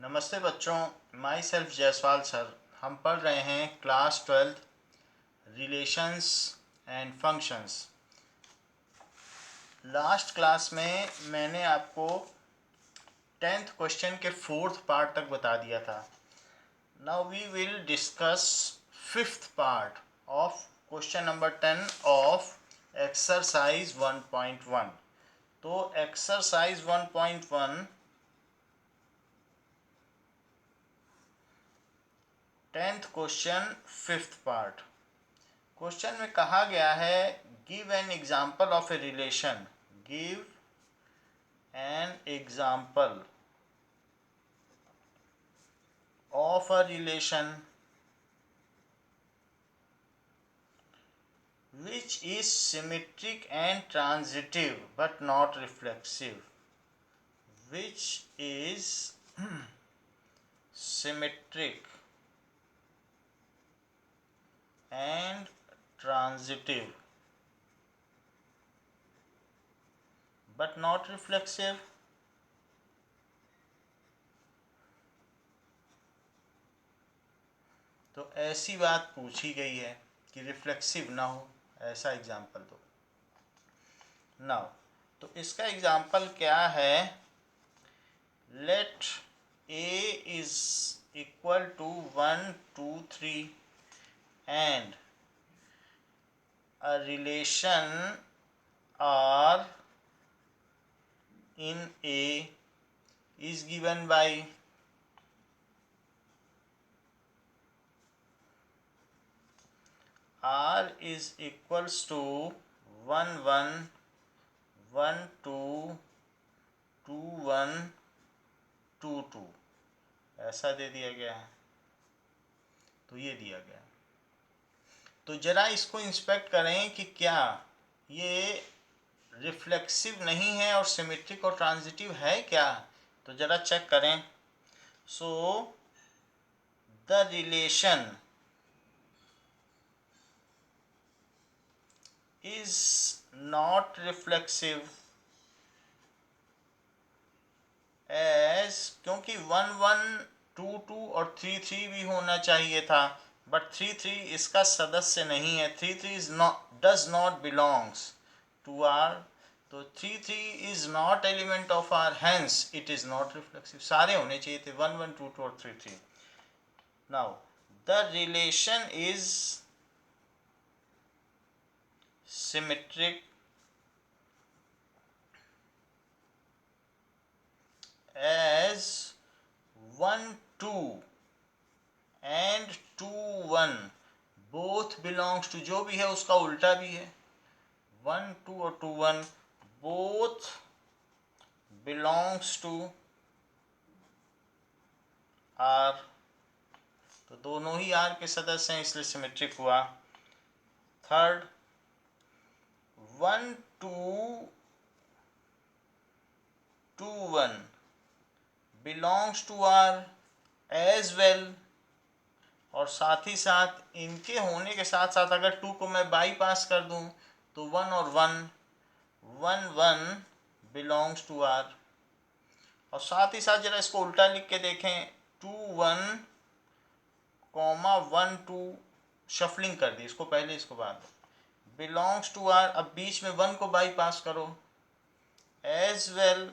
नमस्ते बच्चों, my self Jaiswal sir. हम पढ़ रहे हैं class 12 relations and functions. Last class में मैंने आपको 10th क्वेश्चन के 4th पार्ट तक बता दिया था। Now we will discuss 5th part of question number 10 of exercise 1.1। तो exercise 1.1 10th question 5th part. Question में कहा गया है give an example of a relation. Give an example of a relation which is symmetric and transitive but not reflexive. Which is symmetric and transitive but not reflexive. तो ऐसी बात पूछी गई है कि रिफ्लेक्सिव ना हो, ऐसा एग्जाम्पल दो। नाउ तो इसका एग्जाम्पल क्या है? Let A is equal to 1 2 3 and a relation R in A is given by R is equals to 1 1 1 2 2 1 2 2, ऐसा दे दिया गया है। तो ये दिया गया है, तो जरा इसको इंस्पेक्ट करें कि क्या ये रिफ्लेक्सिव नहीं है और सिमेट्रिक और ट्रांजिटिव है क्या। तो जरा चेक करें। So the relation is not reflexive as, क्योंकि 1 1 2 2 और 3 3 भी होना चाहिए था, बट 3 3 इसका सदस्य नहीं है। 3 3 is not does not belongs to R, तो 3 3 is not element of R, hence it is not reflexive। सारे होने चाहिए थे 1 1 2 2 और 3 3। now the relation is symmetric as 1 2 and 2 1 both belongs to, जो भी है उसका उल्टा भी है। 1 2 और 2 1 both belongs to R, तो दोनों ही R के सदस्य हैं, इसलिए सिमेट्रिक हुआ। Third 1 2 2 1 belongs to R as well, और साथ ही साथ इनके होने के साथ साथ अगर 2 को मैं बाईपास कर दूं तो 1 और 1 1 बिलोंग्स टू आर। और साथ ही साथ जरा इसको उल्टा लिख के देखें, 2 1 कॉमा 1 2, शफलिंग कर दी, इसको पहले इसको बाद, बिलोंग्स टू आर। अब बीच में 1 को बाईपास करो, as well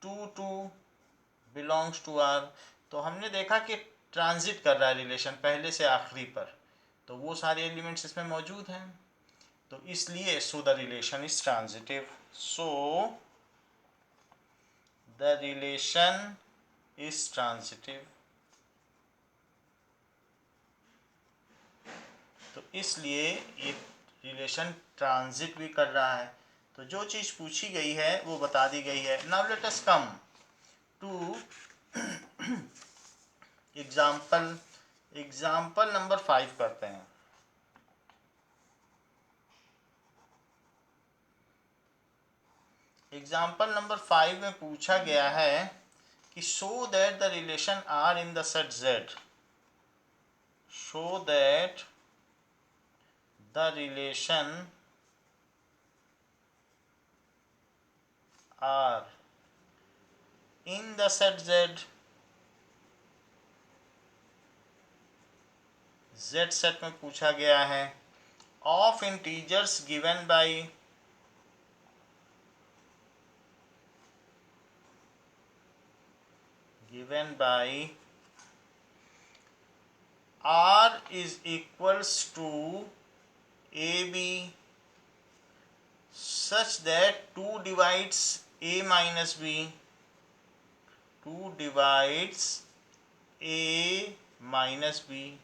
2 2 belongs to R. तो हमने देखा कि ट्रांजिट कर रहा है रिलेशन पहले से आखिरी पर, तो वो सारे एलिमेंट्स इसमें मौजूद हैं, तो इसलिए so the relation is transitive. So the relation is transitive, तो इसलिए ये रिलेशन ट्रांजिट भी कर रहा है। तो जो चीज़ पूछी गई है वो बता दी गई है। Now let us come to example number 5 करते हैं। एग्जाम्पल नंबर 5 में पूछा गया है कि show that the relation R in the set Z, show that the relation R in the set z set में पूछा गया है of integers given by r is equals to ab such that 2 divides a minus b, 2 divides a minus b,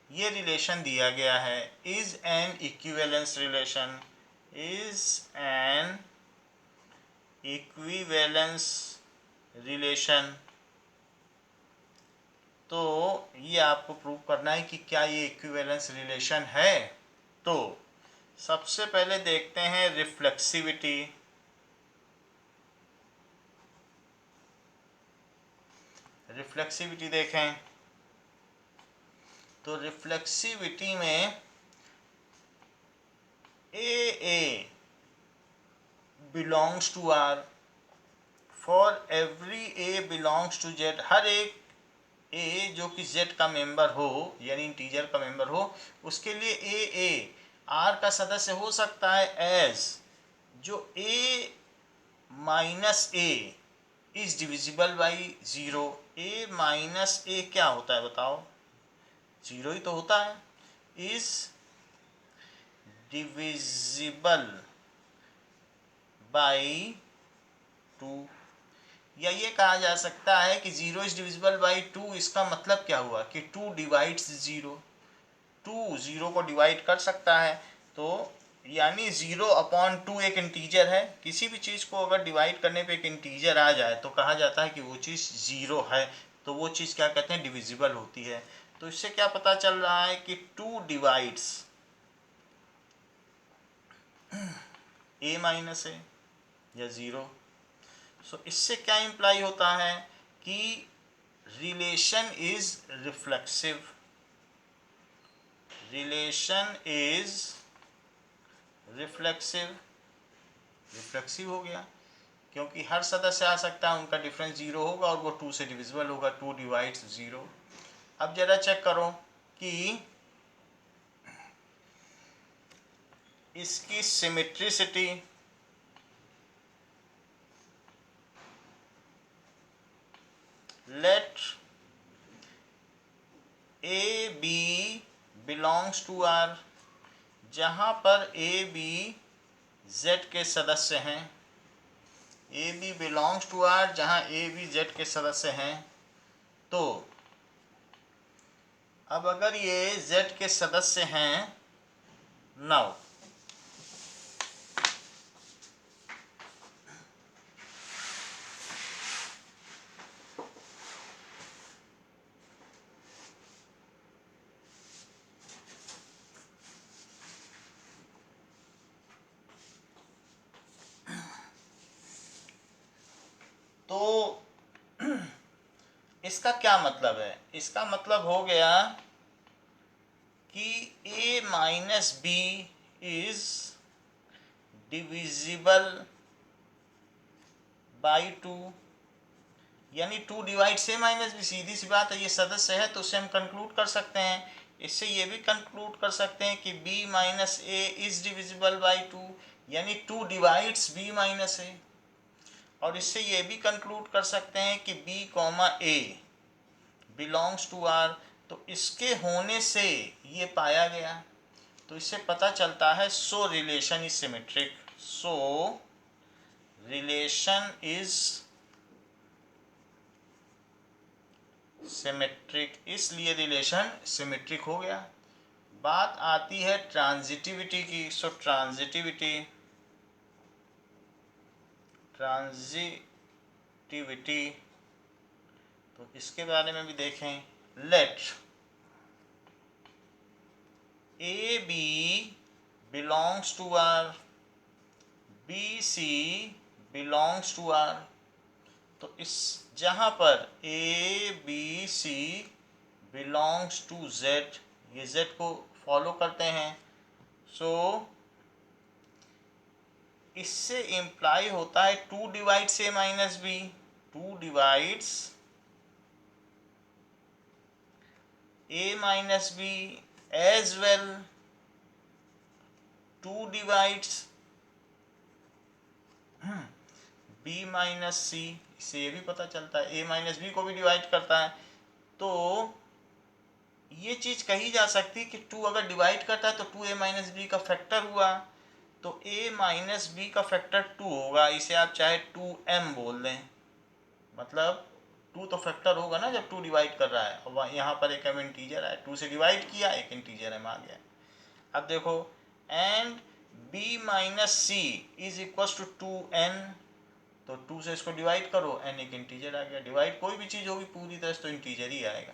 ये relation दिया गया है is an equivalence relation, is an equivalence relation. तो ये आपको प्रूव करना है कि क्या ये इक्विवेलेंस रिलेशन है। तो सबसे पहले देखते हैं रिफ्लेक्सिविटी। रिफ्लेक्सिविटी देखें तो रिफ्लेक्सिविटी में A belongs to R, for every A belongs to Z, हर एक ए जो कि जेड का मेंबर हो यानी इंटीजर का मेंबर हो उसके लिए ए आर का सदस्य हो सकता है एज जो A minus A is divisible by zero. A minus A क्या होता है बताओ? ज़ीरो ही तो होता है। इज डिविजिबल बाई टू, या ये कहा जा सकता है कि zero is divisible by two. इसका मतलब क्या हुआ कि two divides zero, two zero को डिवाइड कर सकता है। तो यानी ज़ीरो अपॉन टू एक इंटीजर है। किसी भी चीज़ को अगर डिवाइड करने पे एक इंटीजर आ जाए तो कहा जाता है कि वो चीज़ ज़ीरो है, तो वो चीज़ क्या कहते हैं? डिविजिबल होती है। तो इससे क्या पता चल रहा है कि टू डिवाइड्स ए माइनस ए या ज़ीरो। सो इससे क्या इम्प्लाई होता है कि relation is reflexive, relation is reflexive हो गया क्योंकि हर सदस्य आ सकता है, उनका डिफरेंस ज़ीरो होगा और वो टू से डिविजिबल होगा, टू डिवाइड्स ज़ीरो। अब जरा चेक करो कि इसकी symmetricity, let A B belongs to R, जहाँ पर ए बी जेड के सदस्य हैं, A B belongs to R जहाँ ए बी जेड के सदस्य हैं। तो अब अगर ये जेड के सदस्य हैं, नाउ तो इसका क्या मतलब है? इसका मतलब हो गया कि a minus B is divisible by two, यानी two divides A minus B. सीधी सी बात है, ये सदस्य है तो उससे हम कंक्लूड कर सकते हैं। इससे ये भी कंक्लूड कर सकते हैं कि b minus A is divisible by two, यानी टू डिवाइड्स b माइनस ए। और इससे ये भी कंक्लूड कर सकते हैं कि b comma A belongs to R. तो इसके होने से ये पाया गया। तो इससे पता चलता है सो relation is symmetric, so relation is symmetric, इसलिए रिलेशन सिमेट्रिक हो गया। बात आती है ट्रांजिटिविटी की। सो ट्रांजिटिविटी तो इसके बारे में भी देखें। Let A B belongs to R, B C belongs to R. तो इस जहाँ पर A B C belongs to Z, ये जेड को फॉलो करते हैं। सो इससे इम्प्लाई होता है two divides A minus B, 2 divides a minus b as well 2 divides b minus सी। इससे ये भी पता चलता है a माइनस बी को भी डिवाइड करता है। तो ये चीज़ कही जा सकती कि 2 अगर डिवाइड करता है तो 2a माइनस बी का फैक्टर हुआ, तो a माइनस बी का फैक्टर 2 होगा। इसे आप चाहे 2m बोल दें, मतलब 2 तो फैक्टर होगा ना जब 2 डिवाइड कर रहा है। और यहाँ पर एक m इंटीजर है, 2 से डिवाइड किया, एक इंटीजर m आ गया। अब देखो and b minus C is equal to 2n, तो 2 से इसको डिवाइड करो, n एक इंटीजर आ गया। डिवाइड कोई भी चीज़ होगी पूरी तरह से तो इंटीजर ही आएगा।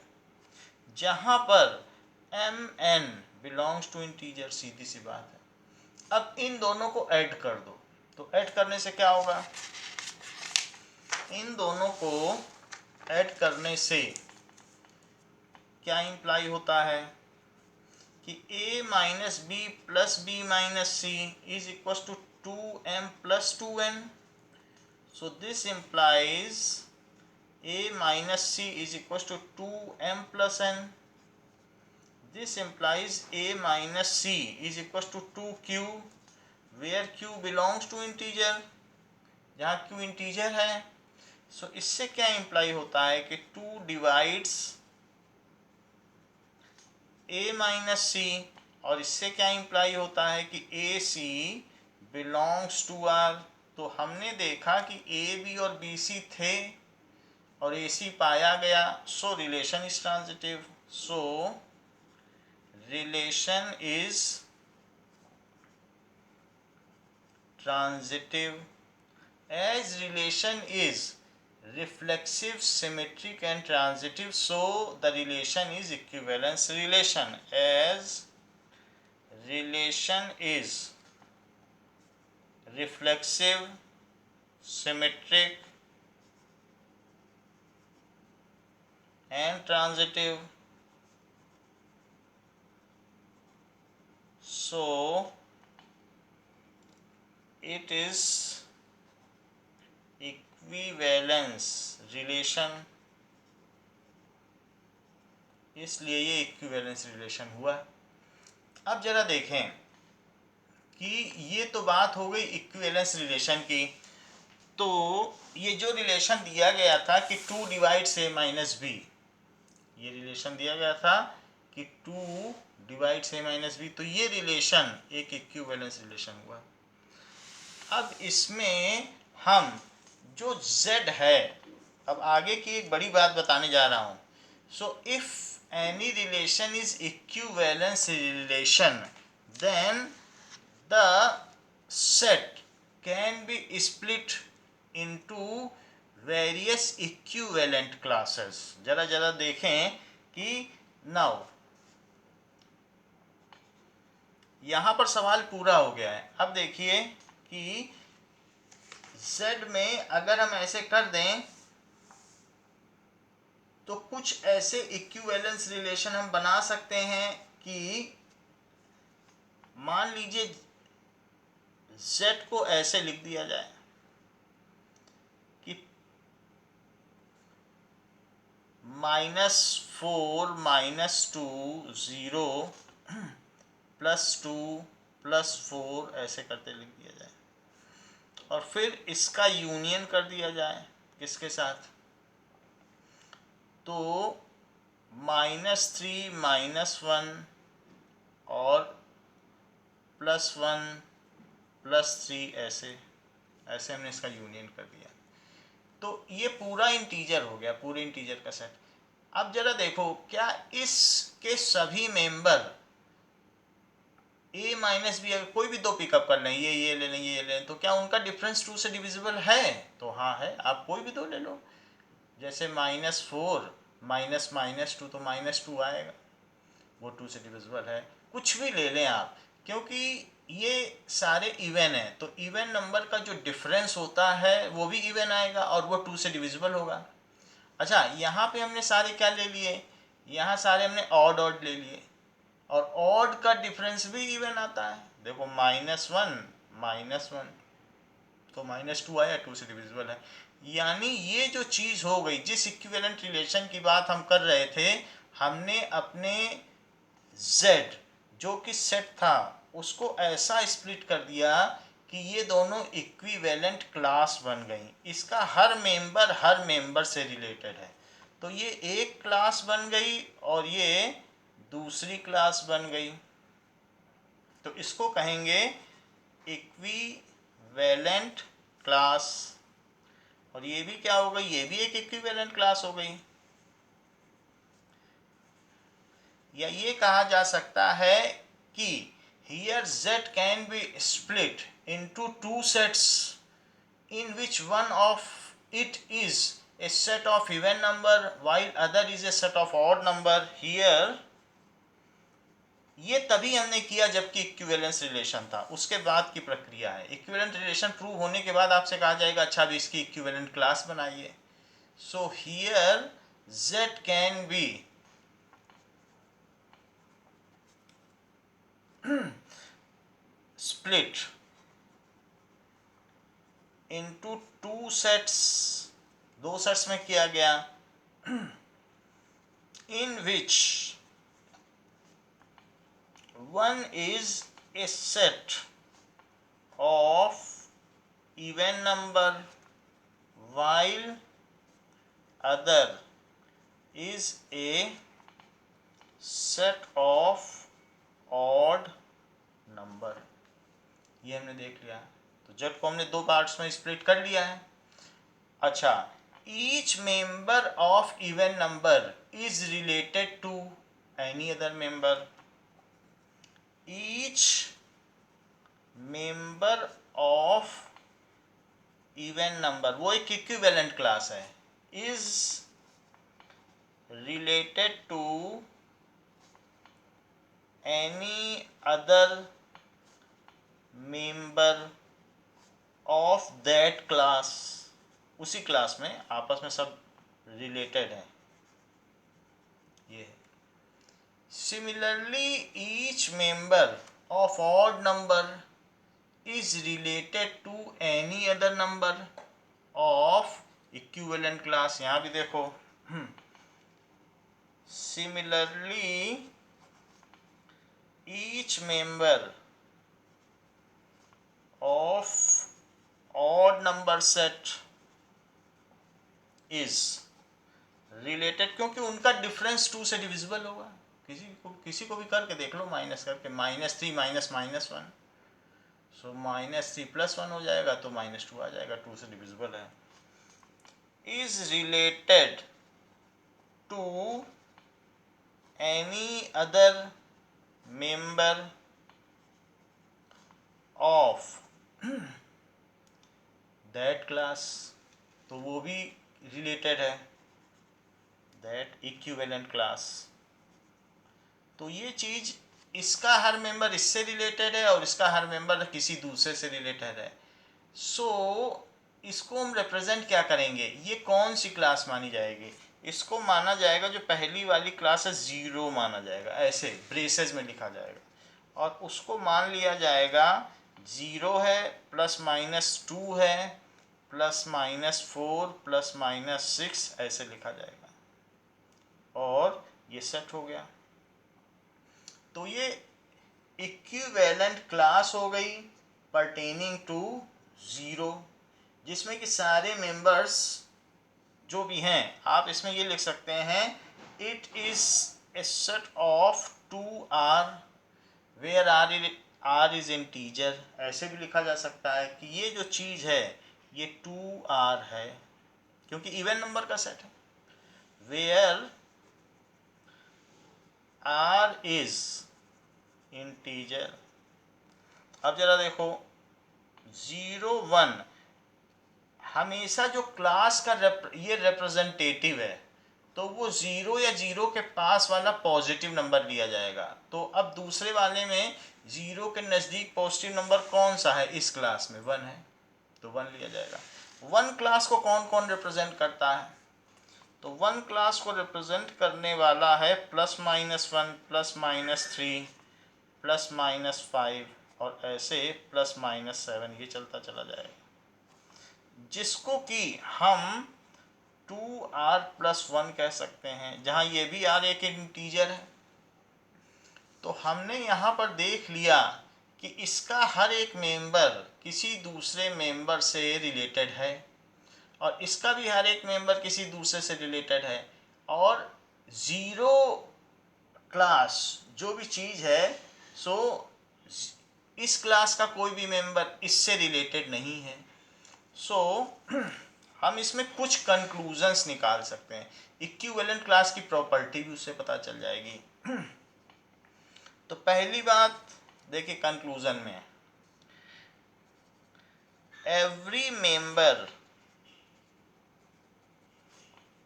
जहाँ पर mn बिलोंग्स टू इंटीजर, सीधी सी बात है। अब इन दोनों को ऐड कर दो, तो ऐड करने से क्या होगा, इन दोनों को ऐड करने से क्या इम्प्लाई होता है कि a minus B plus B minus C is equal to 2m plus 2n। So this implies a minus c is equals to 2m plus n. This implies a minus c is equals to 2q, where q belongs to integer, जहाँ q integer है। सो इससे क्या imply होता है कि 2 divides a minus सी, और इससे क्या इम्प्लाई होता है कि ए सी बिलोंग्स टू आर। तो हमने देखा कि ए बी और बी सी थे और ए सी पाया गया, so relation is transitive. So relation is transitive. As relation is reflexive, symmetric and transitive, so the relation is equivalence relation. As relation is reflexive, symmetric and transitive, so it is equivalence relation, इसलिए ये equivalence relation हुआ। अब जरा देखें कि ये तो बात हो गई इक्विवेलेंस रिलेशन की। तो ये जो रिलेशन दिया गया था कि 2 डिवाइड्स a माइनस बी, ये रिलेशन दिया गया था कि 2 डिवाइड्स a माइनस बी, तो ये रिलेशन एक इक्विवेलेंस रिलेशन हुआ। अब इसमें हम जो z है, अब आगे की एक बड़ी बात बताने जा रहा हूँ। So if any relation is equivalence relation, then the set can be split into various equivalent classes. जरा देखें कि नाउ यहाँ पर सवाल पूरा हो गया है। अब देखिए कि z में अगर हम ऐसे कर दें तो कुछ ऐसे इक्विवेलेंस रिलेशन हम बना सकते हैं कि मान लीजिए z को ऐसे लिख दिया जाए कि -4 -2 0 +2 +4 ऐसे करते लिख दिया जाए, और फिर इसका यूनियन कर दिया जाए किसके साथ, तो -3 -1 और +1 +3 ऐसे हमने इसका यूनियन कर दिया। तो ये पूरा इंटीजर हो गया, पूरे इंटीजर का सेट। अब जरा देखो क्या इसके सभी मेंबर a माइनस बी, अगर कोई भी दो पिकअप कर लें, ये ले लें, ये ले लें, तो क्या उनका डिफरेंस 2 से डिविजिबल है? तो हाँ है, आप कोई भी दो ले लो। जैसे -4 -2 तो -2 आएगा, वो 2 से डिविजिबल है। कुछ भी ले लें आप, क्योंकि ये सारे इवन हैं, तो इवन नंबर का जो डिफरेंस होता है वो भी इवन आएगा और वो 2 से डिविजिबल होगा। अच्छा, यहाँ पे हमने सारे क्या ले लिए, यहाँ सारे हमने ऑड ले लिए, और ऑड का डिफरेंस भी इवन आता है। देखो -1 -1 तो -2 आया, 2 से डिविजिबल है। यानी ये जो चीज़ हो गई, जिस इक्विवेलेंट रिलेशन की बात हम कर रहे थे, हमने अपने z जो कि सेट था उसको ऐसा स्प्लिट कर दिया कि ये दोनों इक्विवेलेंट क्लास बन गई। इसका हर मेंबर से रिलेटेड है। तो ये एक क्लास बन गई और ये दूसरी क्लास बन गई। तो इसको कहेंगे इक्विवेलेंट क्लास। और ये भी क्या हो गई, ये भी एक इक्विवेलेंट क्लास हो गई। या ये कहा जा सकता है कि here Z can be split into two sets in which one of it is a set of even number while other is a set of odd number. Here ये तभी हमने किया जबकि इक्विवेलेंस रिलेशन था, उसके बाद की प्रक्रिया है। इक्विवेलेंट रिलेशन प्रूव होने के बाद आपसे कहा जाएगा अच्छा भी इसकी इक्विवेलेंट क्लास बनाइए। So here Z can be split into two sets, दो सेट्स में किया गया, in which one is a set of even number while other is a set of odd number। ये हमने देख लिया। तो जेड को हमने दो पार्ट्स में स्प्लिट कर लिया है। अच्छा, each member of even number is related to any other member. Each member of even number, वो एक इक्विवेलेंट क्लास है, is related to any other member of that class. उसी क्लास में आपस में सब रिलेटेड है। ये similarly each member of odd number is related to any other number of equivalent class. यहाँ भी देखो, similarly each member of odd number set is related, क्योंकि उनका डिफरेंस 2 से डिविजिबल होगा। किसी को भी करके देख लो, माइनस करके, -3 माइनस -1, सो -3 + 1 हो जाएगा, तो -2 आ जाएगा, 2 से डिविजिबल है। Is related to any other member of that class, तो वो भी रिलेटेड है, दैट इक्विवेलेंट क्लास। तो ये चीज़, इसका हर मेंबर इससे रिलेटेड है और इसका हर मेंबर किसी दूसरे से रिलेटेड है। सो इसको हम रिप्रेजेंट क्या करेंगे, ये कौन सी क्लास मानी जाएगी? इसको माना जाएगा, जो पहली वाली क्लास है, 0 माना जाएगा, ऐसे ब्रेसेस में लिखा जाएगा। और उसको मान लिया जाएगा 0 है, ±2 है, +-4 +-6, ऐसे लिखा जाएगा, और ये सेट हो गया। तो ये इक्विवेलेंट क्लास हो गई परटेनिंग टू 0, जिसमें कि सारे मेंबर्स जो भी हैं, आप इसमें ये लिख सकते हैं, it is a set of 2r where r is integer. ऐसे भी लिखा जा सकता है कि ये जो चीज़ है ये 2r है, क्योंकि इवन नंबर का सेट है। Where r is integer. अब जरा देखो, 0 1 हमेशा जो क्लास का ये रिप्रेजेंटेटिव है, तो वो 0 या 0 के पास वाला पॉजिटिव नंबर लिया जाएगा। तो अब दूसरे वाले में 0 के नज़दीक पॉजिटिव नंबर कौन सा है इस क्लास में? 1 है, तो 1 लिया जाएगा। 1 क्लास को कौन कौन रिप्रेजेंट करता है? तो 1 क्लास को रिप्रेजेंट करने वाला है +-1 +-3 +-5 और ऐसे +-7, ये चलता चला जाएगा। जिसको कि हम 2r+1 कह सकते हैं, जहाँ ये भी r एक इंटीजर है। तो हमने यहाँ पर देख लिया कि इसका हर एक मेंबर किसी दूसरे मेंबर से रिलेटेड है और इसका भी हर एक मेंबर किसी दूसरे से रिलेटेड है, और ज़ीरो क्लास जो भी चीज़ है, सो इस क्लास का कोई भी मेंबर इससे रिलेटेड नहीं है। सो हम इसमें कुछ कंक्लूजन्स निकाल सकते हैं। इक्विवेलेंट क्लास की प्रॉपर्टी भी उससे पता चल जाएगी। तो पहली बात देखिए कंक्लूजन में, every member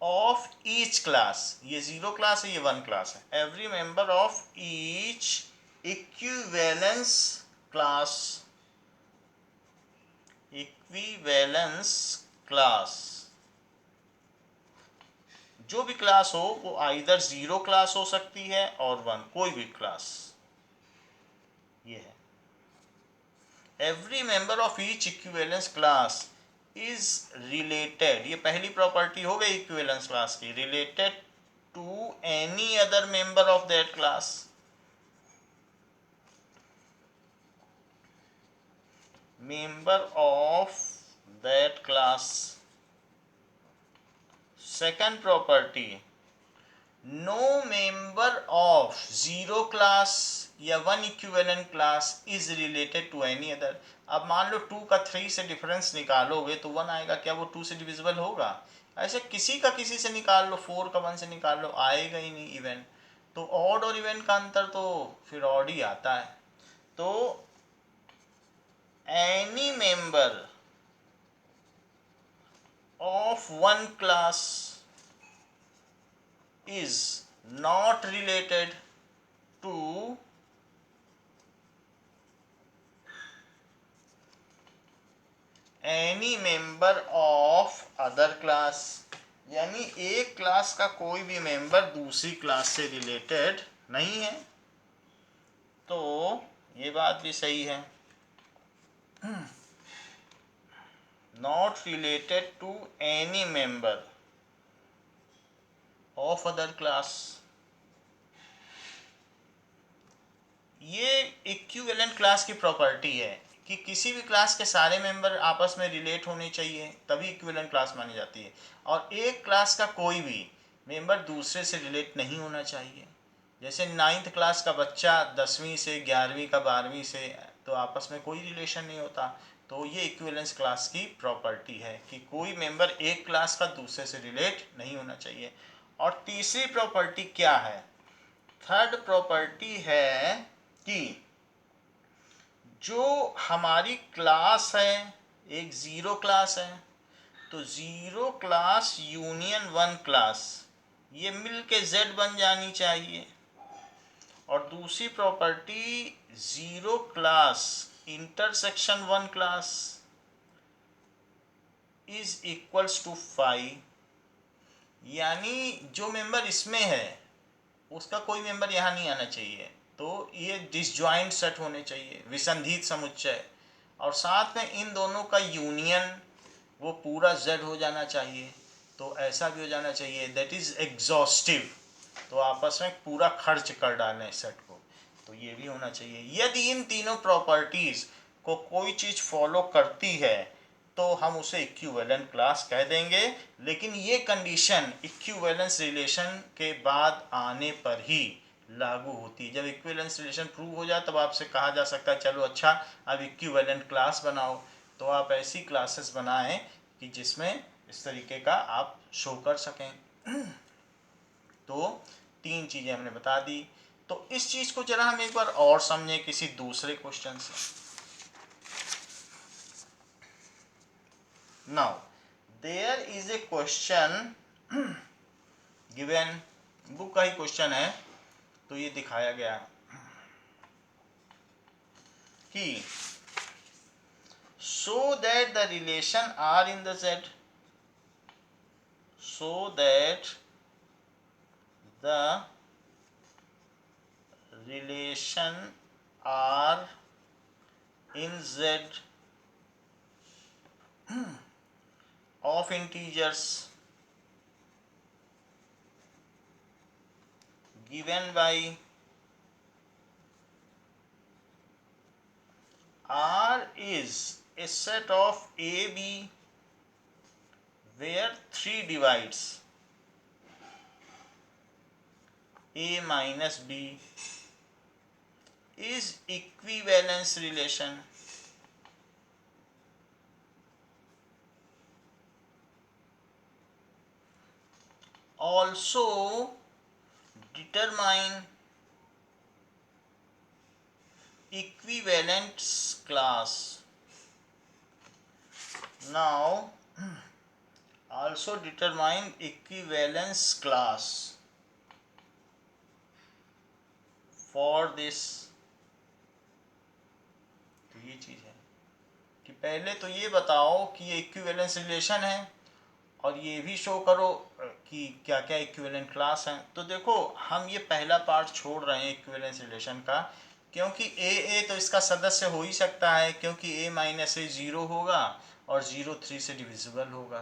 of each class, ये ज़ीरो क्लास है, ये वन क्लास है, every member of each equivalence class, equivalence class, जो भी क्लास हो वो आइदर ज़ीरो क्लास हो सकती है और वन, कोई भी क्लास, ये है। Every member of each equivalence class is related, ये पहली प्रॉपर्टी हो गई इक्विवेलेंस क्लास की, related to any other member of that class. Member of that class. Second property, no member of zero class या one equivalent class is related to any other. अब मान लो 2 का 3 से डिफरेंस निकालोगे तो 1 आएगा, क्या वो 2 से डिविजिबल होगा? ऐसे किसी का किसी से निकाल लो, 4 का 1 से निकाल लो, आएगा ही नहीं इवेंट। तो ऑड और इवेंट का अंतर तो फिर ऑड ही आता है। तो any member of one class is not related to any member of other class, यानी एक क्लास का कोई भी मेंबर दूसरी क्लास से रिलेटेड नहीं है। तो ये बात भी सही है, not related to any member of other class. ये इक्विवेलेंट क्लास की प्रॉपर्टी है कि किसी भी क्लास के सारे मेंबर आपस में रिलेट होने चाहिए, तभी इक्विवेलेंट क्लास मानी जाती है, और एक क्लास का कोई भी मेंबर दूसरे से रिलेट नहीं होना चाहिए। जैसे 9th क्लास का बच्चा 10वीं से, 11वीं का 12वीं से, तो आपस में कोई रिलेशन नहीं होता। तो ये इक्विवेलेंस क्लास की प्रॉपर्टी है कि कोई मेंबर एक क्लास का दूसरे से रिलेट नहीं होना चाहिए। और तीसरी प्रॉपर्टी क्या है? थर्ड प्रॉपर्टी है कि जो हमारी क्लास है, एक ज़ीरो क्लास है, तो zero class union one class, ये मिल के Z बन जानी चाहिए। और दूसरी प्रॉपर्टी, zero class intersection one class is equals to 5, यानी जो मेंबर इसमें है उसका कोई मेंबर यहाँ नहीं आना चाहिए। तो ये डिसजॉइंट सेट होने चाहिए, विसंधित समुच्चय, और साथ में इन दोनों का यूनियन वो पूरा Z हो जाना चाहिए। तो ऐसा भी हो जाना चाहिए दैट इज़ एग्जॉस्टिव, तो आपस में पूरा खर्च कर डालें सेट को, तो ये भी होना चाहिए। यदि इन तीनों प्रॉपर्टीज़ को कोई चीज़ फॉलो करती है तो हम उसे इक्विवेलेंट क्लास कह देंगे, लेकिन ये कंडीशन इक्विवेलेंस रिलेशन के बाद आने पर ही लागू होती है। जब इक्विवेलेंस रिलेशन प्रूव हो जाए तब आपसे कहा जा सकता है चलो अच्छा अब इक्विवेलेंट क्लास बनाओ। तो आप ऐसी क्लासेस बनाएं कि जिसमें इस तरीके का आप शो कर सकें। तो 3 चीज़ें हमने बता दी। तो इस चीज़ को जरा हम एक बार और समझें किसी दूसरे क्वेश्चन से। Now, there is a question given, book का ही क्वेश्चन है, तो ये दिखाया गया कि so that the relation R in the Z, so that the relation R in Z of integers given by R is a set of A, B where 3 divides A minus B is equivalence relation. Also determine equivalence class. Now also determine equivalence class for this. तो ये चीज़ है कि पहले तो ये बताओ कि ये इक्विवेलेंस रिलेशन है और ये भी शो करो कि क्या क्या इक्विवेलेंट क्लास हैं। तो देखो हम ये पहला पार्ट छोड़ रहे हैं इक्विवेलेंस रिलेशन का, क्योंकि ए तो इसका सदस्य हो ही सकता है, क्योंकि ए माइनस ए 0 होगा और 0 3 से डिविजिबल होगा,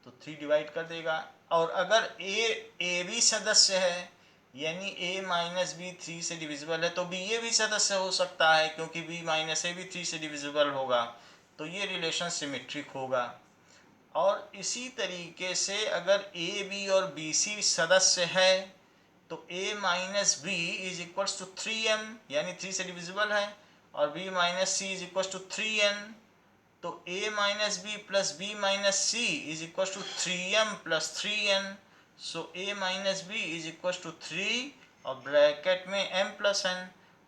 तो 3 डिवाइड कर देगा। और अगर ए भी सदस्य है यानी a माइनस बी 3 से डिविजिबल है, तो बी ए भी सदस्य हो सकता है क्योंकि b माइनस ए भी 3 से डिविजिबल होगा, तो ये रिलेशन सिमेट्रिक होगा। और इसी तरीके से अगर ए बी और बी सी सदस्य है तो a minus B is equals to 3m यानी 3 से डिविजिबल है, और b minus C is equals to 3n, तो a minus B plus B minus C is equals to 3m plus 3n, so a minus B is equals to 3 और bracket में m plus n,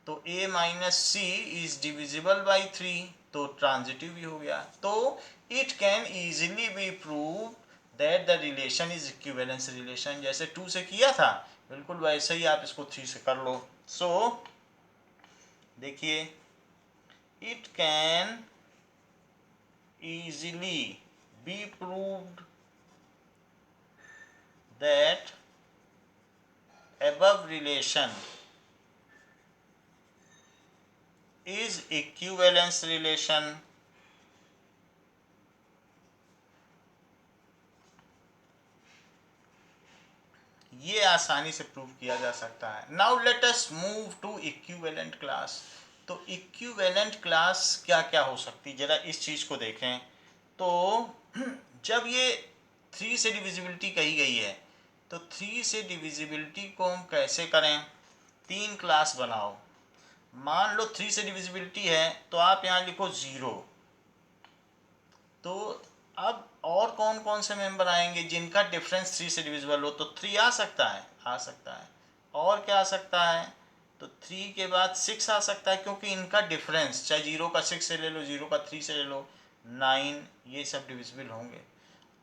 तो a minus C is divisible by 3, तो transitive भी हो गया। तो it can easily be prove that the relation is equivalence relation. जैसे 2 से किया था बिल्कुल वैसे ही आप इसको 3 से कर लो। सो देखिए, it can easily be proved that above relation is equivalence relation ये आसानी से प्रूव किया जा सकता है। Now let us move to equivalent class. तो इक्विवेलेंट क्लास क्या क्या हो सकती, जरा इस चीज को देखें। तो जब ये 3 से डिविजिबिलिटी कही गई है, तो 3 से डिविजिबिलिटी को हम कैसे करें, 3 क्लास बनाओ। मान लो 3 से डिविजिबिलिटी है तो आप यहाँ लिखो 0। तो अब और कौन कौन से मेंबर आएंगे जिनका डिफरेंस 3 से डिविजिबल हो, तो 3 आ सकता है, आ सकता है। और क्या आ सकता है, तो 3 के बाद 6 आ सकता है क्योंकि इनका डिफरेंस चाहे 0 का 6 से ले लो, 0 का 3 से ले लो, 9, ये सब डिविजिबल होंगे।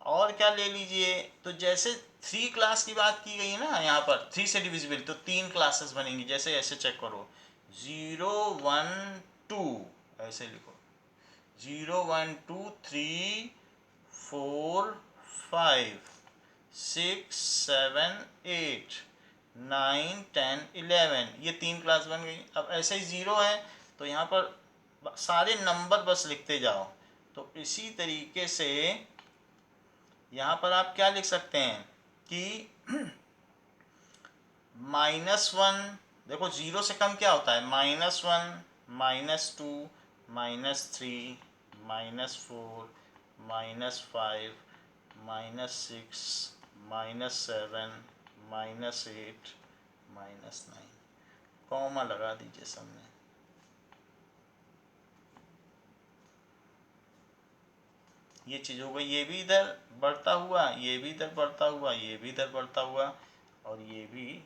और क्या ले लीजिए, तो जैसे 3 क्लास की बात की गई है ना यहाँ पर 3 से डिविजिबल, तो 3 क्लासेस बनेंगी। जैसे ऐसे चेक करो 0 1 2 ऐसे लिखो 0 1 2 3 4 5 6 7 8 9 10 11, ये 3 क्लास बन गई। अब ऐसे ही 0 है तो यहाँ पर सारे नंबर बस लिखते जाओ। तो इसी तरीके से यहाँ पर आप क्या लिख सकते हैं कि -1, देखो 0 से कम क्या होता है, -1 -2 -3 -4 -5 -6 -7 -8 -9, कॉमा लगा दीजिए सामने। ये चीज़ हो गई, ये भी इधर बढ़ता हुआ, ये भी इधर बढ़ता हुआ, ये भी इधर बढ़ता हुआ, और ये भी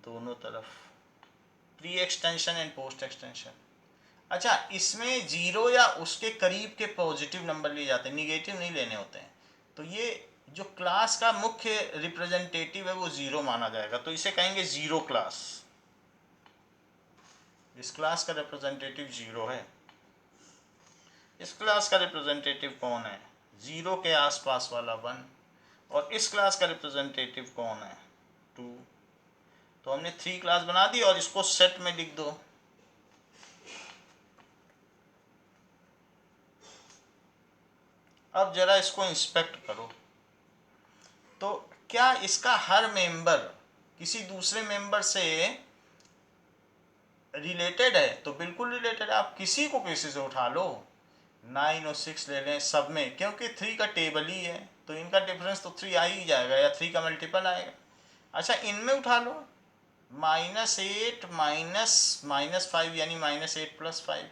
दोनों तरफ, pre extension and post extension. अच्छा, इसमें 0 या उसके करीब के पॉजिटिव नंबर लिए जाते हैं, निगेटिव नहीं लेने होते हैं। तो ये जो क्लास का मुख्य रिप्रेजेंटेटिव है वो 0 माना जाएगा, तो इसे कहेंगे 0 क्लास। इस क्लास का रिप्रेजेंटेटिव 0 है। इस क्लास का रिप्रेजेंटेटिव कौन है, 0 के आसपास वाला 1, और इस क्लास का रिप्रेजेंटेटिव कौन है, 2। तो हमने 3 क्लास बना दी और इसको सेट में लिख दो। अब जरा इसको इंस्पेक्ट करो, तो क्या इसका हर मेंबर किसी दूसरे मेंबर से रिलेटेड है? तो बिल्कुल रिलेटेड है। आप किसी को किसी से उठा लो, 9 और 6 ले लें, सब में, क्योंकि 3 का टेबल ही है तो इनका डिफरेंस तो 3 आ ही जाएगा या 3 का मल्टीपल आएगा। अच्छा, इनमें उठा लो, -8 -5 यानी -8 + 5,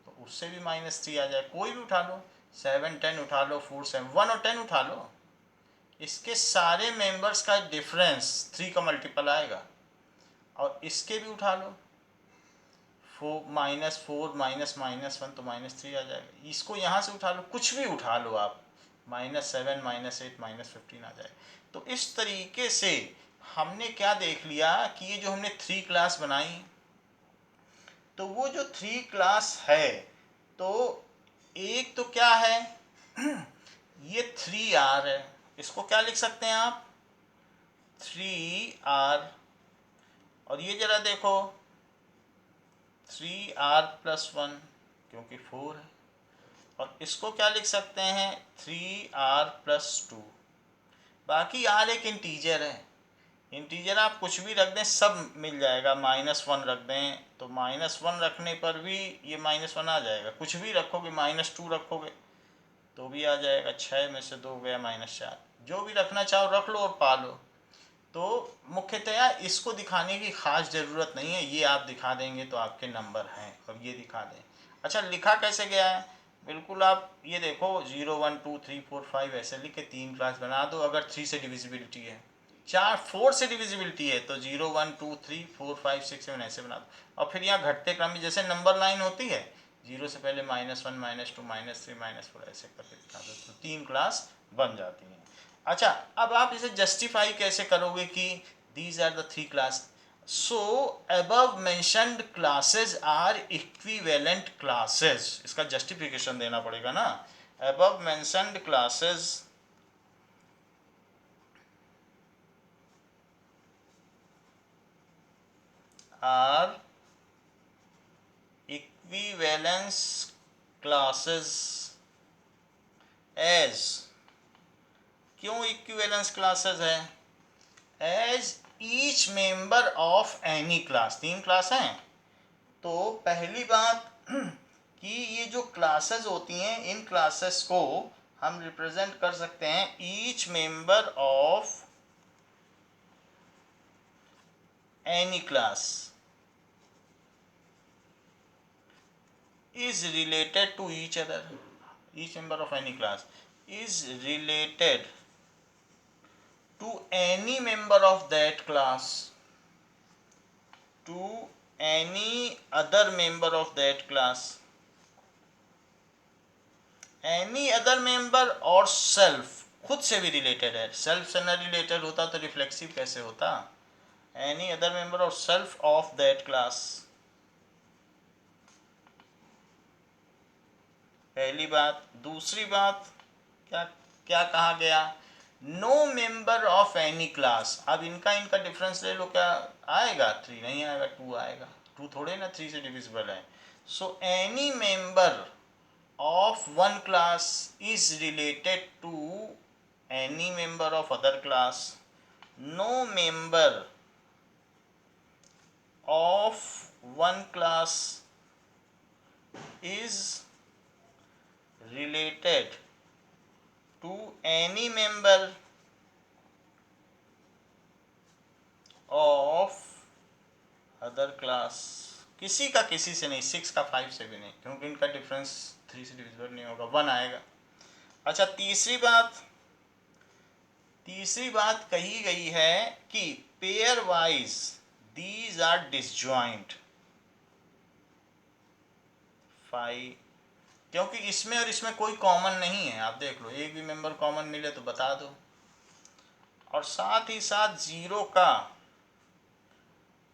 तो उससे भी -3 आ जाए। कोई भी उठा लो, 7 10 उठा लो, 4 7 1 और 10 उठा लो, इसके सारे मेंबर्स का डिफरेंस 3 का मल्टीपल आएगा। और इसके भी उठा लो, -4 -1 तो -3 आ जाएगा। इसको यहाँ से उठा लो, कुछ भी उठा लो आप, -7 -8 -15 आ जाएगा। तो इस तरीके से हमने क्या देख लिया कि ये जो हमने 3 क्लास बनाई, तो वो जो 3 क्लास है, तो एक तो क्या है ये 3R है, इसको क्या लिख सकते हैं आप, 3R। और ये जरा देखो 3R+1, क्योंकि 4 है। और इसको क्या लिख सकते हैं, 3R+2। बाकी R एक इंटीजर है, इंटीजर आप कुछ भी रख दें सब मिल जाएगा। -1 रख दें तो -1 रखने पर भी ये -1 आ जाएगा। कुछ भी रखोगे, -2 रखोगे तो भी आ जाएगा। 6 में से 2 गया -4। जो भी रखना चाहो रख लो और पा लो। तो मुख्यतया इसको दिखाने की ख़ास ज़रूरत नहीं है, ये आप दिखा देंगे तो आपके नंबर हैं। और ये दिखा दें। अच्छा, लिखा कैसे गया है, बिल्कुल आप ये देखो 0 1 2 3 4 5 ऐसे लिख के 3 क्लास बना दो। अगर 3 से डिविजिबिलिटी है, 4 से डिविजिबिलिटी है तो 0 1 2 3 4 5 6 7 ऐसे बना दो। और फिर यहाँ घटते क्रम में जैसे नंबर लाइन होती है, 0 से पहले -1 -2 -3 -4 ऐसे करके दिखा दो, तो 3 क्लास बन जाती हैं। अच्छा, अब आप इसे जस्टिफाई कैसे करोगे कि these are the 3 class. So above mentioned classes are equivalent classes, इसका जस्टिफिकेशन देना पड़ेगा ना। Above mentioned classes are equivalence classes as, क्यों इक्विवेलेंस क्लासेस है, as each member of any class. 3 class हैं, तो पहली बात कि ये जो क्लासेस होती हैं, इन क्लासेस को हम रिप्रेजेंट कर सकते हैं each member of any class is related to each other. Each member of any class is related to any member of that class, to any other member of that class, any other member और self, खुद से भी related है। Self से न related होता तो reflexive कैसे होता। एनी अदर मेंबर और सेल्फ ऑफ दैट क्लास, पहली बात। दूसरी बात क्या क्या कहा गया, no member of any class. अब इनका डिफरेंस ले लो, क्या आएगा, 3 नहीं आएगा, 2 आएगा। 2 थोड़े ना 3 से डिविजिबल है। So any member of one class is related to any member of other class. No member of one class is related to any member of other class. किसी का किसी से नहीं, 6 का 5 से भी नहीं, क्योंकि इनका डिफरेंस 3 से डिविजिबल नहीं होगा, 1 आएगा। अच्छा, तीसरी बात कही गई है कि pairwise these are disjoint 5, क्योंकि इसमें और इसमें कोई कॉमन नहीं है। आप देख लो, एक भी मेंबर कॉमन मिले तो बता दो। और साथ ही साथ 0 का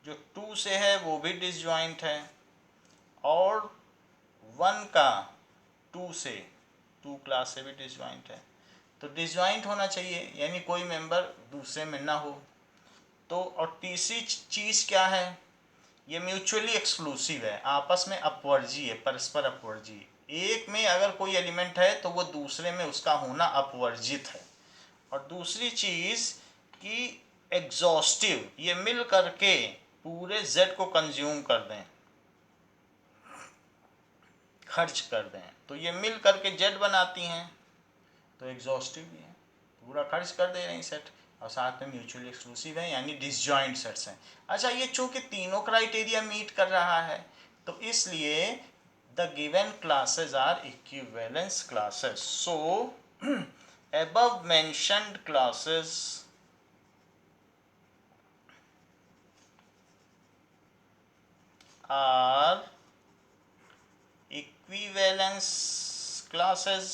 जो 2 से है वो भी डिसजॉइंट है, और 1 का 2 से, 2 क्लास से भी डिसजॉइंट है। तो डिसजॉइंट होना चाहिए, यानी कोई मेंबर दूसरे में ना हो। तो और तीसरी चीज़ क्या है, ये म्यूचुअली एक्सक्लूसिव है, आपस में अपवर्जी है, परस्पर अपवर्जी। एक में अगर कोई एलिमेंट है तो वो दूसरे में उसका होना अपवर्जित है। और दूसरी चीज़ कि एग्जॉस्टिव, ये मिल करके पूरे z को कंज्यूम कर दें, खर्च कर दें, तो ये मिल करके z बनाती हैं, तो एग्जॉस्टिव भी है, पूरा खर्च कर दे रहे हैं सेट, और साथ में म्यूचुअली एक्सक्लूसिव है, यानी डिसजॉइंट सेट्स हैं। अच्छा, ये चूंकि तीनों क्राइटेरिया मीट कर रहा है, तो इसलिए the given classes are equivalence classes. So above mentioned classes are equivalence classes।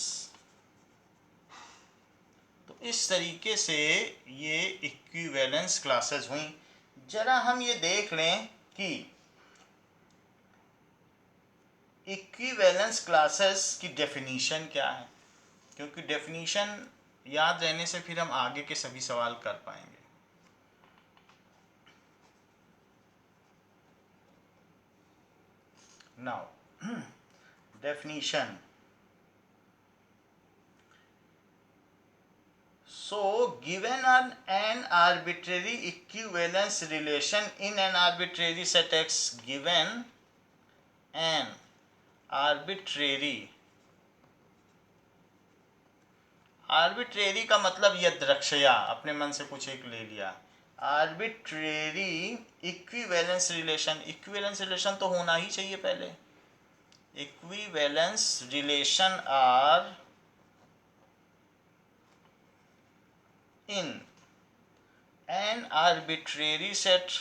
तो इस तरीके से ये इक्विवेलेंस क्लासेस हुई। जरा हम ये देख लें कि इक्विवेलेंस क्लासेस की डेफिनीशन क्या है, क्योंकि डेफिनीशन याद रहने से फिर हम आगे के सभी सवाल कर पाएंगे। Now definition. So given an arbitrary equivalence relation in an arbitrary set X, given an arbitrary का मतलब यदृक्षया, अपने मन से कुछ एक ले लिया, arbitrary equivalence relation, equivalence relation तो होना ही चाहिए पहले, equivalence relation R in an arbitrary set,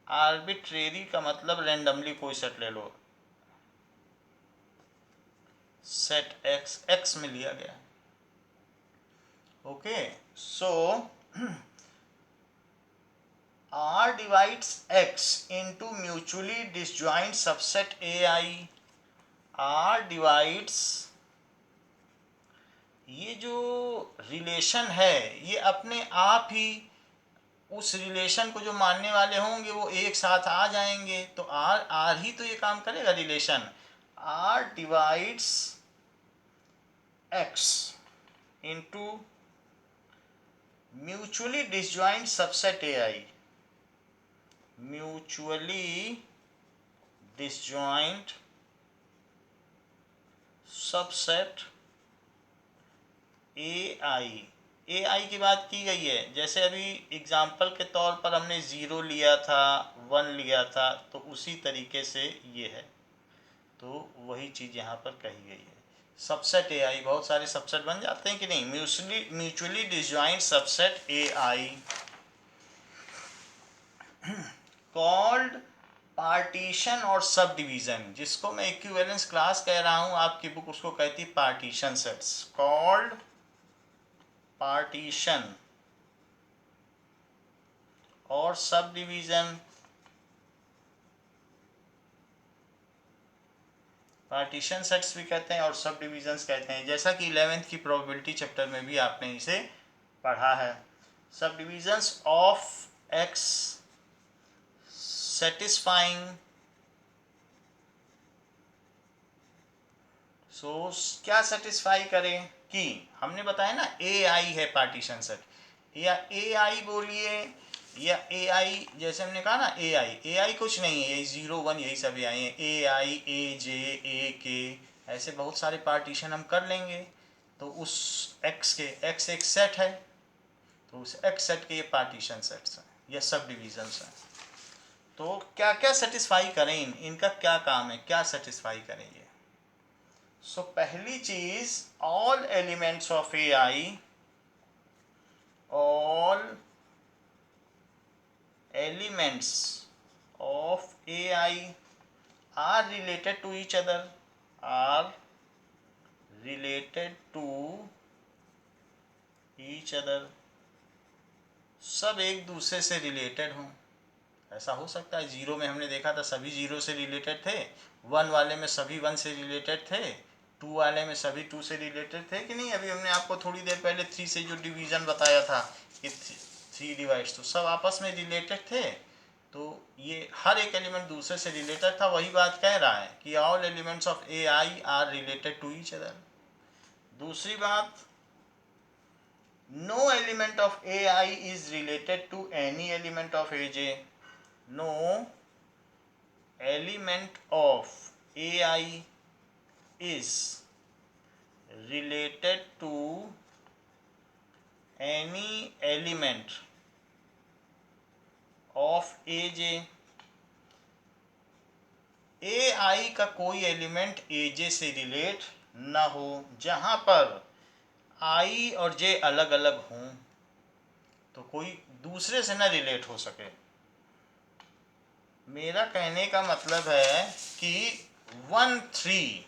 arbitrary का मतलब randomly कोई सेट ले लो, सेट x, x में लिया गया। ओके, सो R divides x into mutually disjoint subset AI। R divides, ये जो रिलेशन है ये अपने आप ही उस रिलेशन को जो मानने वाले होंगे वो एक साथ आ जाएंगे, तो आर आर ही तो ये काम करेगा relation. R divides X into mutually disjoint subset A I, mutually disjoint subset A I की बात की गई है। जैसे अभी एग्जाम्पल के तौर पर हमने 0 लिया था, 1 लिया था, तो उसी तरीके से ये है, तो वही चीज़ यहाँ पर कही गई है। सबसेट ए आई, बहुत सारे सबसेट बन जाते हैं कि नहीं, mutually disjoint subset A I called partition और सब डिवीज़न, जिसको मैं इक्विवेलेंस क्लास कह रहा हूँ, आपकी बुक उसको कहती है पार्टीशन सेट्स, कॉल्ड पार्टीशन और सब डिवीज़न। पार्टीशन सेट्स भी कहते हैं और सब डिविजन्स कहते हैं, जैसा कि 11th की प्रोबेबिलिटी चैप्टर में भी आपने इसे पढ़ा है। सब डिविजन्स ऑफ एक्स सेटिस्फाइंग, सो क्या सेटिस्फाई करें कि हमने बताया ना ए आई है पार्टीशन सेट, या ए आई बोलिए या ए आई, जैसे हमने कहा ना ए आई कुछ नहीं है, ये 0 1 यही सब आई हैं, ए आई ए जे ए के, ऐसे बहुत सारे पार्टीशन हम कर लेंगे। तो उस एक्स के, एक्स एक सेट है, तो उस एक्स सेट के ये पार्टीशन सेट्स हैं, ये सब डिविजन्स हैं। तो क्या क्या सेटिस्फाई करें, इनका क्या काम है, क्या सेटिस्फाई करें ये। सो पहली चीज, all elements of A I, all elements of AI are related to each other, are related to each other, सब एक दूसरे से रिलेटेड हों। ऐसा हो सकता है 0 में हमने देखा था सभी 0 से रिलेटेड थे, 1 वाले में सभी 1 से रिलेटेड थे, 2 वाले में सभी 2 से रिलेटेड थे कि नहीं। अभी हमने आपको थोड़ी देर पहले 3 से जो डिवीज़न बताया था कि 3 डिवाइड्स, तो सब आपस में रिलेटेड थे। तो ये हर एक एलिमेंट दूसरे से रिलेटेड था, वही बात कह रहा है कि all elements of A I are related to each other. दूसरी बात, no element of A I is related to any element of A J. No element of A I is related to any element of aj। ai का कोई element aj से relate ना हो, जहां पर i और j अलग अलग हों, तो कोई दूसरे से ना रिलेट हो सके। मेरा कहने का मतलब है कि 1-3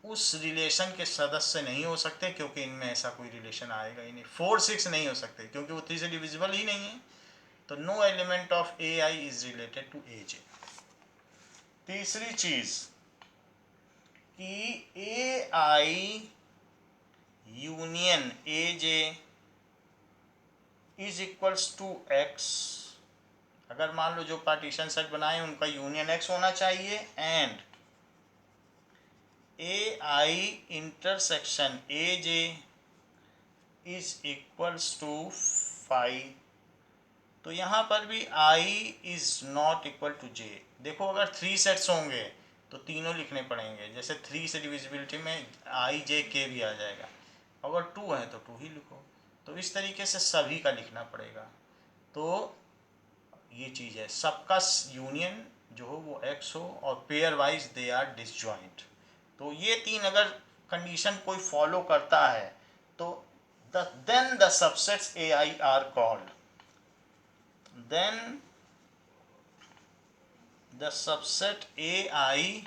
उस रिलेशन के सदस्य नहीं हो सकते, क्योंकि इनमें ऐसा कोई रिलेशन आएगा ही नहीं। 4-6 नहीं हो सकते, क्योंकि वो 3 से डिविजिबल ही नहीं है। तो no element of A I is related to A J. तीसरी चीज कि A I union A J is equals to X. अगर मान लो जो पार्टीशन सेट बनाए उनका यूनियन एक्स होना चाहिए, and A I intersection A J is equals to 5। तो यहाँ पर भी i is not equal to j। देखो, अगर 3 सेट्स होंगे तो तीनों लिखने पड़ेंगे, जैसे 3 से डिविजिबिलिटी में i j k भी आ जाएगा। अगर 2 है तो 2 ही लिखो। तो इस तरीके से सभी का लिखना पड़ेगा। तो ये चीज़ है, सबका यूनियन जो हो वो x हो, और pairwise they are disjoint. तो ये 3 अगर कंडीशन कोई फॉलो करता है तो then the subsets ai are called, then the subset ai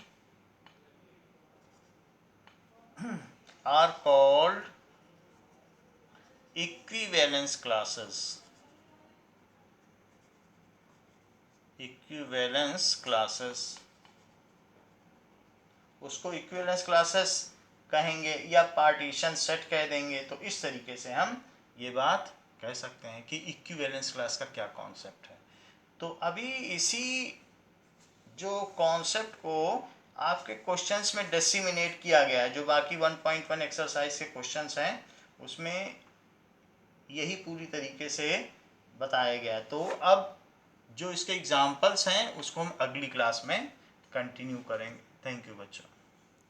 are called equivalence classes। equivalence classes, उसको equivalence classes कहेंगे या पार्टीशन सेट कह देंगे। तो इस तरीके से हम ये बात कह सकते हैं कि इक्विवेलेंस क्लास का क्या कॉन्सेप्ट है। तो अभी इसी जो कॉन्सेप्ट को आपके क्वेश्चंस में डिसिमिनेट किया गया है, जो बाकी 1.1 एक्सरसाइज के क्वेश्चंस हैं उसमें यही पूरी तरीके से बताया गया है। तो अब जो इसके एग्जाम्पल्स हैं उसको हम अगली क्लास में कंटिन्यू करेंगे। थैंक यू बच्चों।